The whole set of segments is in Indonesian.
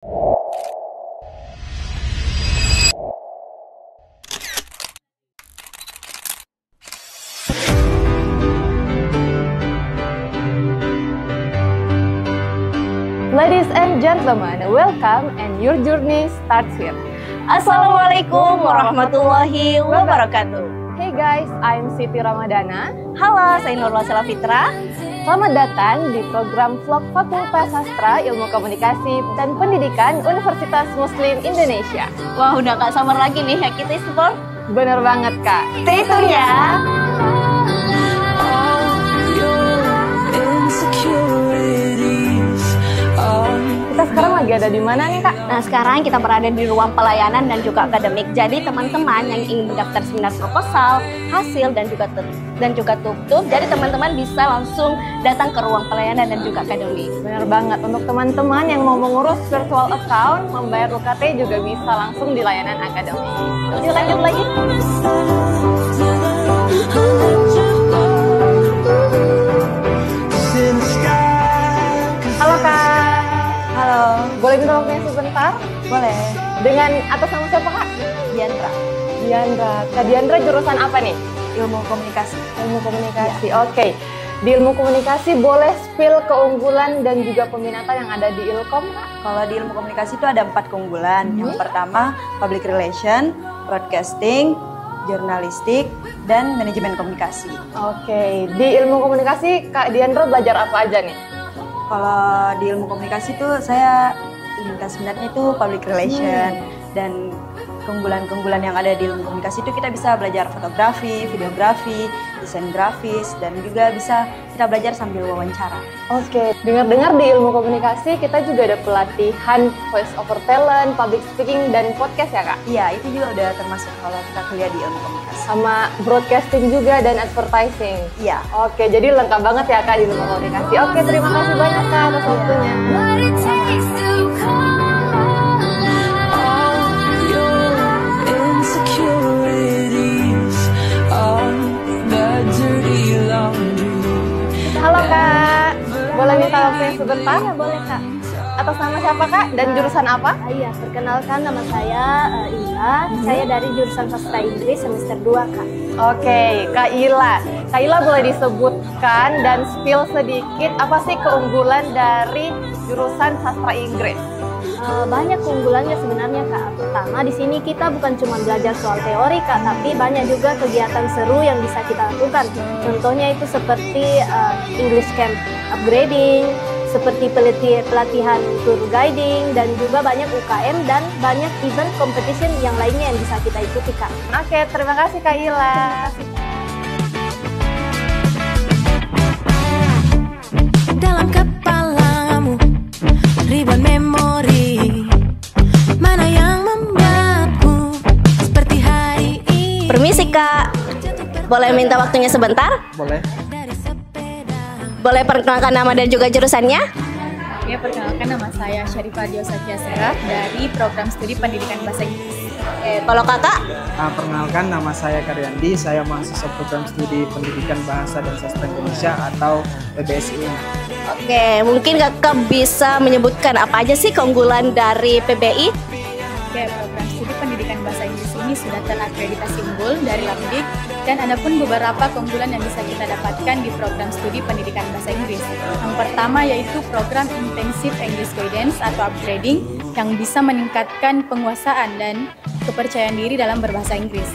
Ladies and gentlemen, welcome and your journey starts here. Assalamualaikum warahmatullahi wabarakatuh. Hey guys, I'm Siti Ramadana. Halo, saya Nurul Sela Fitra. Selamat datang di program vlog Fakultas Sastra, Ilmu Komunikasi dan Pendidikan Universitas Muslim Indonesia. Wah, udah gak sabar lagi nih ya kita explore. Bener banget Kak. Stay tune ya. Kita sekarang lagi ada di mana nih Kak? Nah, sekarang kita berada di ruang pelayanan dan juga akademik. Jadi teman-teman yang ingin mendaftar seminar proposal, hasil dan juga tutup. Jadi teman-teman bisa langsung datang ke ruang pelayanan dan juga akademik. Bener banget. Untuk teman-teman yang mau mengurus virtual account, membayar UKT juga bisa langsung di layanan akademik. Yuk lanjut lagi. Halo Kak. Halo. Boleh minta waktunya sebentar? Boleh. Dengan atas nama siapa Kak? Diandra. Diandra. Kak Diandra jurusan apa nih? Ilmu komunikasi. Ilmu komunikasi. Oke. Di ilmu komunikasi boleh spill keunggulan dan juga peminatan yang ada di Ilkom Kak? Kalau di ilmu komunikasi itu ada 4 keunggulan. Yang pertama, public relation, broadcasting, jurnalistik, dan manajemen komunikasi. Oke. Di ilmu komunikasi Kak Diandra belajar apa aja nih? Kalau di ilmu komunikasi itu saya lintas minatnya itu public relation. Dan keunggulan-keunggulan yang ada di ilmu komunikasi itu kita bisa belajar fotografi, videografi, desain grafis, dan juga bisa kita belajar sambil wawancara. Oke, dengar-dengar di ilmu komunikasi kita juga ada pelatihan voice over talent, public speaking, dan podcast ya Kak? Iya, itu juga udah termasuk kalau kita kuliah di ilmu komunikasi. Sama broadcasting juga dan advertising? Iya. Oke, jadi lengkap banget ya Kak di ilmu komunikasi. Oke, terima kasih banyak Kak atas waktunya. Halo Kak, boleh minta waktunya sebentar? Ya, boleh Kak. Atas nama siapa Kak dan jurusan apa? Iya, perkenalkan nama saya Ila. Saya dari jurusan Sastra Inggris semester 2 Kak. Oke, Kak Ila. Kak Ila boleh disebutkan dan spill sedikit apa sih keunggulan dari jurusan Sastra Inggris? Banyak keunggulannya sebenarnya Kak. Pertama, di sini kita bukan cuma belajar soal teori Kak, tapi banyak juga kegiatan seru yang bisa kita lakukan. Contohnya itu seperti English Camp Upgrading, seperti pelatihan tour guiding, dan juga banyak UKM dan banyak event competition yang lainnya yang bisa kita ikuti Kak. Oke, terima kasih Kak Ila. Dalam kepalamu ribuan memori, mana yang membuatku seperti hari ini. Permisi Kak, boleh minta waktunya sebentar? Boleh. Boleh perkenalkan nama dan juga jurusannya? Ya, perkenalkan nama saya Syarifah Diosakia Seraf dari program studi pendidikan bahasa Inggris. Kalau kakak? Perkenalkan nama saya Karyandi, saya mahasiswa program studi pendidikan bahasa dan sastra Indonesia atau PBSI. Oke, mungkin kakak bisa menyebutkan apa aja sih keunggulan dari PBI? Oke, program studi pendidikan bahasa Inggris ini sudah terakreditasi unggul dari Labdik, dan ada pun beberapa keunggulan yang bisa kita dapatkan di program studi pendidikan bahasa Inggris. Yang pertama yaitu program Intensive English Guidance atau Upgrading yang bisa meningkatkan penguasaan dan kepercayaan diri dalam berbahasa Inggris.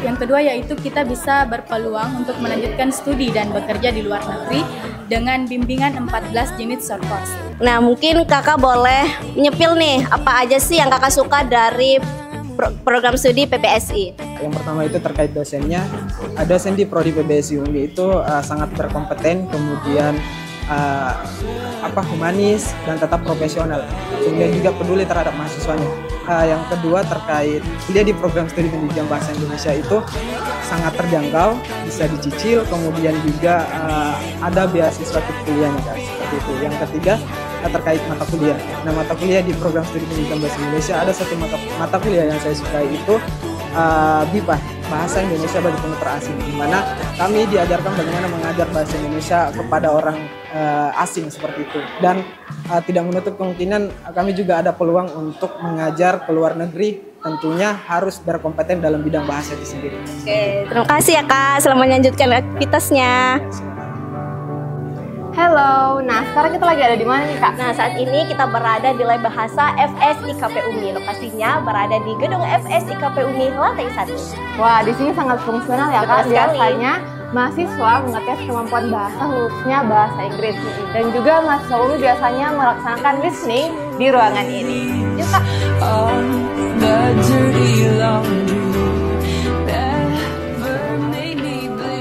Yang kedua yaitu kita bisa berpeluang untuk melanjutkan studi dan bekerja di luar negeri dengan bimbingan 14 unit short course. Nah, mungkin kakak boleh nyepil nih, apa aja sih yang kakak suka dari program studi PBSI? Yang pertama itu terkait dosennya. Dosen di Prodi PBSI Uni itu sangat berkompeten, kemudian humanis dan tetap profesional. Kemudian juga peduli terhadap mahasiswanya. Yang kedua terkait kuliah di program studi pendidikan bahasa Indonesia itu sangat terjangkau, bisa dicicil, kemudian juga ada beasiswa kuliahnya guys, seperti itu. Yang ketiga terkait mata kuliah. Nah, mata kuliah di program studi pendidikan bahasa Indonesia ada satu mata kuliah yang saya sukai itu BIPA, Bahasa Indonesia bagi Penutur Asing, di mana kami diajarkan bagaimana mengajar bahasa Indonesia kepada orang asing seperti itu. Dan tidak menutup kemungkinan kami juga ada peluang untuk mengajar ke luar negeri, tentunya harus berkompeten dalam bidang bahasa itu sendiri. Oke, terima kasih ya Kak. Selamat melanjutkan aktivitasnya. Halo, nah sekarang kita lagi ada di mana nih Kak? Nah, saat ini kita berada di Lab Bahasa FSIKP UMI. Lokasinya berada di gedung FSIKP UMI lantai 1. Wah, di sini sangat fungsional ya Kak. Betul sekali. Biasanya mahasiswa mengetes kemampuan bahasa khususnya bahasa Inggris. Dan juga mahasiswa UMI biasanya melaksanakan listening di ruangan ini. Yuk Kak.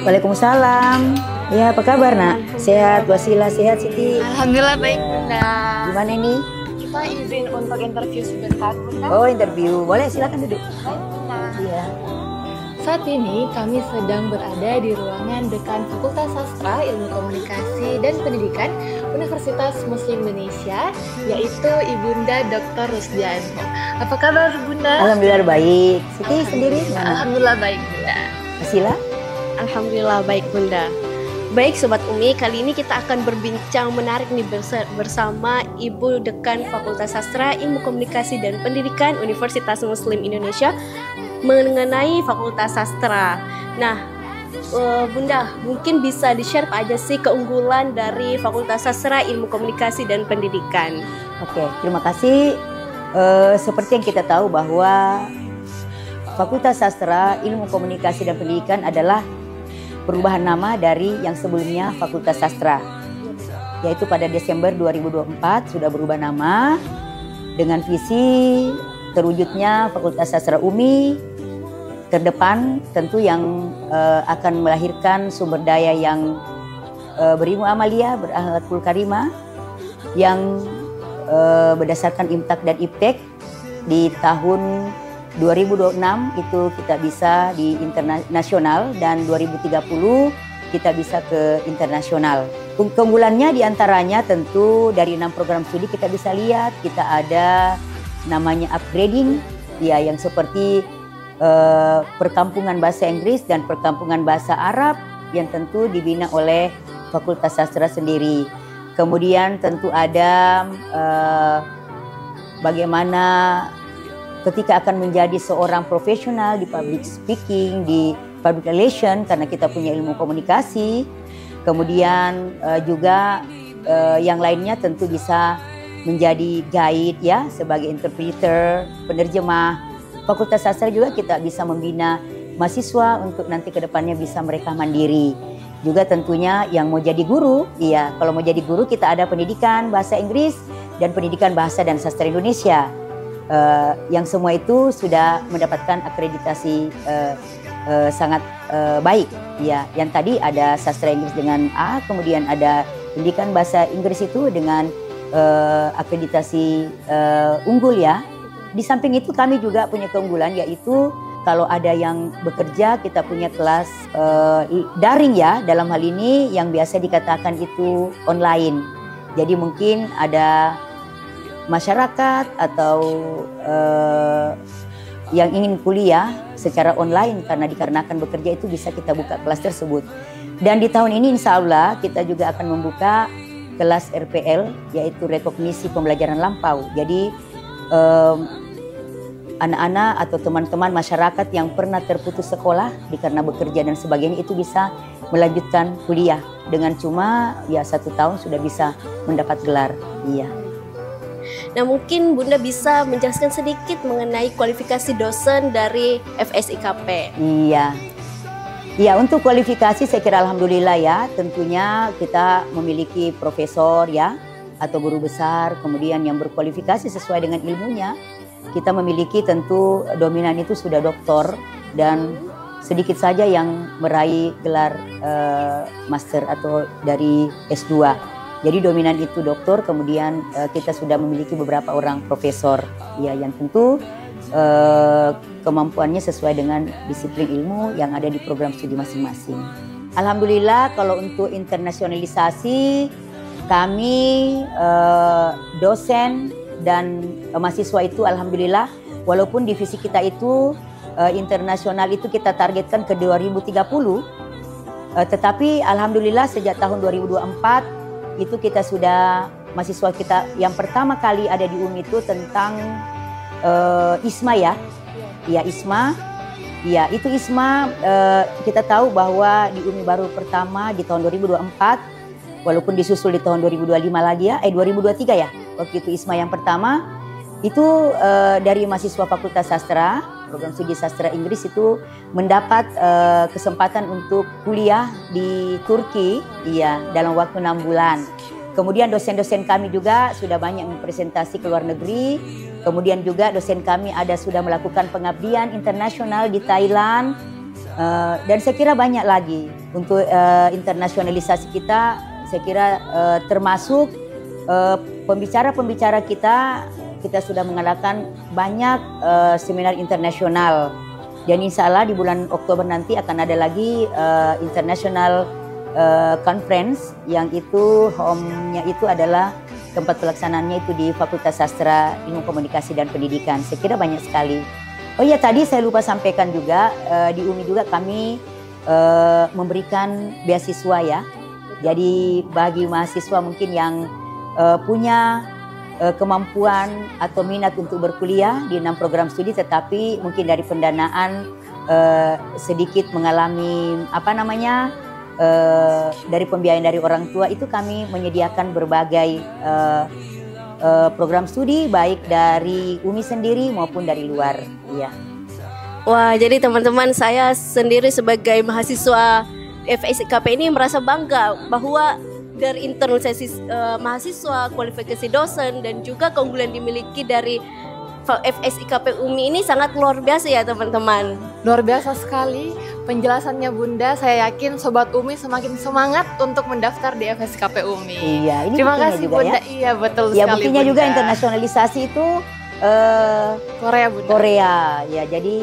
Waalaikumsalam. Ya, apa kabar nak? Sehat, Wasila, sehat Siti. Alhamdulillah baik Bunda. Gimana ini? Kita izin untuk interview sebentar Bunda. Oh, interview. Boleh, silakan duduk. Baik Bunda. Iya. Saat ini kami sedang berada di ruangan Dekan Fakultas Sastra, Ilmu Komunikasi dan Pendidikan Universitas Muslim Indonesia, yaitu Ibunda Dr. Rusdianto. Apa kabar Bunda? Alhamdulillah baik. Siti sendiri gimana? Alhamdulillah baik Bunda. Wasila? Alhamdulillah baik Bunda. Baik Sobat UMI, kali ini kita akan berbincang menarik nih bersama Ibu Dekan Fakultas Sastra, Ilmu Komunikasi dan Pendidikan Universitas Muslim Indonesia mengenai Fakultas Sastra. Nah, Bunda, mungkin bisa di-share apa aja sih keunggulan dari Fakultas Sastra, Ilmu Komunikasi dan Pendidikan? Oke, terima kasih. Seperti yang kita tahu bahwa Fakultas Sastra, Ilmu Komunikasi dan Pendidikan adalah perubahan nama dari yang sebelumnya Fakultas Sastra, yaitu pada Desember 2024 sudah berubah nama dengan visi terwujudnya Fakultas Sastra UMI terdepan, tentu yang akan melahirkan sumber daya yang berilmu amalia, berakhlakul karimah, yang berdasarkan IMTAK dan IPTEK di tahun 2026 itu kita bisa di internasional dan 2030 kita bisa ke internasional. Keunggulannya diantaranya tentu dari 6 program studi kita bisa lihat kita ada namanya upgrading ya, yang seperti perkampungan bahasa Inggris dan perkampungan bahasa Arab yang tentu dibina oleh Fakultas Sastra sendiri. Kemudian tentu ada bagaimana ketika akan menjadi seorang profesional di public speaking, di public relation, karena kita punya ilmu komunikasi. Kemudian juga yang lainnya tentu bisa menjadi guide ya, sebagai interpreter, penerjemah. Fakultas Sastra juga kita bisa membina mahasiswa untuk nanti ke depannya bisa mereka mandiri. Juga tentunya yang mau jadi guru, iya, kalau mau jadi guru kita ada pendidikan bahasa Inggris dan pendidikan bahasa dan sastra Indonesia. Yang semua itu sudah mendapatkan akreditasi sangat baik ya. Yang tadi ada sastra Inggris dengan A, kemudian ada pendidikan bahasa Inggris itu dengan akreditasi unggul ya. Di samping itu kami juga punya keunggulan, yaitu kalau ada yang bekerja kita punya kelas daring ya, dalam hal ini yang biasa dikatakan itu online. Jadi mungkin ada masyarakat atau yang ingin kuliah secara online dikarenakan bekerja itu bisa kita buka kelas tersebut. Dan di tahun ini insya Allah kita juga akan membuka kelas RPL, yaitu rekognisi pembelajaran lampau. Jadi anak-anak atau teman-teman masyarakat yang pernah terputus sekolah karena bekerja dan sebagainya itu bisa melanjutkan kuliah dengan cuma ya 1 tahun sudah bisa mendapat gelar. Iya. Nah, mungkin Bunda bisa menjelaskan sedikit mengenai kualifikasi dosen dari FSIKP. Iya. Ya, untuk kualifikasi saya kira alhamdulillah ya, tentunya kita memiliki profesor ya atau guru besar, kemudian yang berkualifikasi sesuai dengan ilmunya. Kita memiliki tentu dominan itu sudah doktor dan sedikit saja yang meraih gelar master atau dari S2. Jadi dominan itu doktor, kemudian kita sudah memiliki beberapa orang profesor ya yang tentu kemampuannya sesuai dengan disiplin ilmu yang ada di program studi masing-masing. Alhamdulillah kalau untuk internasionalisasi kami dosen dan mahasiswa itu alhamdulillah walaupun divisi kita itu internasional itu kita targetkan ke 2030. Tetapi alhamdulillah sejak tahun 2024 itu kita sudah, mahasiswa kita yang pertama kali ada di UMI itu tentang ISMA ya. Ya ISMA. Ya itu ISMA, kita tahu bahwa di UMI baru pertama di tahun 2024, walaupun disusul di tahun 2025 lagi ya, 2023 ya. Waktu itu ISMA yang pertama itu dari mahasiswa Fakultas Sastra, program studi sastra Inggris itu mendapat kesempatan untuk kuliah di Turki, iya, dalam waktu 6 bulan. Kemudian dosen-dosen kami juga sudah banyak mempresentasi ke luar negeri. Kemudian juga dosen kami ada sudah melakukan pengabdian internasional di Thailand. Dan saya kira banyak lagi untuk internasionalisasi kita. Saya kira termasuk pembicara-pembicara kita sudah mengadakan banyak seminar internasional. Dan insya Allah di bulan Oktober nanti akan ada lagi international conference yang itu home-nya itu adalah tempat pelaksanaannya itu di Fakultas Sastra Ilmu Komunikasi dan Pendidikan. Saya kira banyak sekali. Oh iya, tadi saya lupa sampaikan juga di UMI juga kami memberikan beasiswa ya. Jadi bagi mahasiswa mungkin yang punya kemampuan atau minat untuk berkuliah di 6 program studi, tetapi mungkin dari pendanaan sedikit mengalami dari pembiayaan dari orang tua, itu kami menyediakan berbagai program studi baik dari UMI sendiri maupun dari luar. Iya. Wah, jadi teman-teman, saya sendiri sebagai mahasiswa FSIKP ini merasa bangga bahwa dari internalisasi mahasiswa, kualifikasi dosen, dan juga keunggulan dimiliki dari FSIKP UMI ini sangat luar biasa ya teman-teman. Luar biasa sekali penjelasannya Bunda. Saya yakin Sobat UMI semakin semangat untuk mendaftar di FSIKP UMI. Iya, ini terima kasih juga Bunda. Ya? Iya, betul ya, sekali buktinya Bunda. juga internasionalisasi itu Korea Bunda. Korea, ya, jadi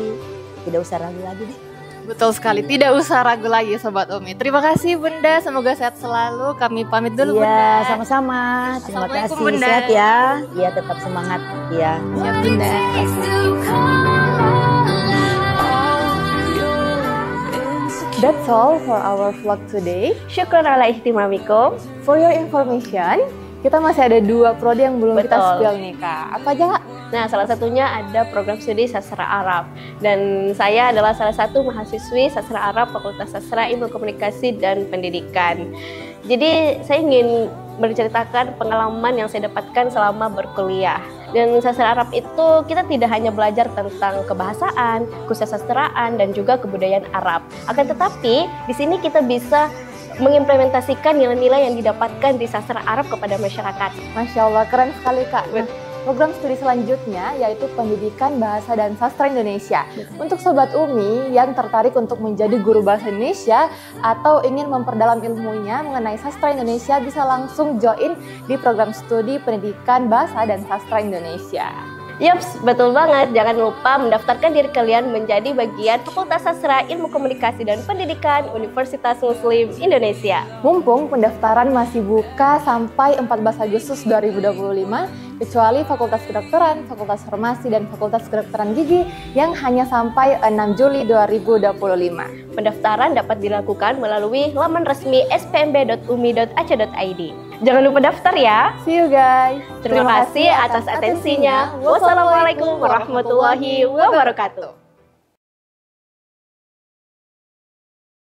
tidak usah ragu lagi deh. Betul sekali, tidak usah ragu lagi Sobat UMI. Terima kasih Bunda, semoga sehat selalu. Kami pamit dulu Bunda. Iya, sama-sama. Terima kasih, Bunda. sehat ya. Iya, tetap semangat. Iya. Siap Bunda. That's all for our vlog today. Syukran ala ihtimamikum. For your information, kita masih ada 2 prodi yang belum kita Betul. spill nih Kak. Apa aja Kak? Nah, salah satunya ada program studi sastra Arab. Dan saya adalah salah satu mahasiswi sastra Arab Fakultas Sastra Ilmu Komunikasi dan Pendidikan. Jadi saya ingin berceritakan pengalaman yang saya dapatkan selama berkuliah. Dan sastra Arab itu kita tidak hanya belajar tentang kebahasaan, kesusastraan, dan juga kebudayaan Arab. Akan tetapi di sini kita bisa mengimplementasikan nilai-nilai yang didapatkan di sastra Arab kepada masyarakat. Masya Allah, keren sekali Kak. Nah, program studi selanjutnya yaitu Pendidikan Bahasa dan Sastra Indonesia. Untuk Sobat UMI yang tertarik untuk menjadi guru bahasa Indonesia atau ingin memperdalam ilmunya mengenai sastra Indonesia, bisa langsung join di program studi Pendidikan Bahasa dan Sastra Indonesia. Yups, betul banget. Jangan lupa mendaftarkan diri kalian menjadi bagian Fakultas Sastra Ilmu Komunikasi dan Pendidikan Universitas Muslim Indonesia. Mumpung pendaftaran masih buka sampai 14 Agustus 2025, kecuali Fakultas Kedokteran, Fakultas Farmasi, dan Fakultas Kedokteran Gigi yang hanya sampai 6 Juli 2025. Pendaftaran dapat dilakukan melalui laman resmi spmb.umi.ac.id. Jangan lupa daftar ya. See you guys. Terima kasih atas atensinya. Wassalamualaikum warahmatullahi wabarakatuh.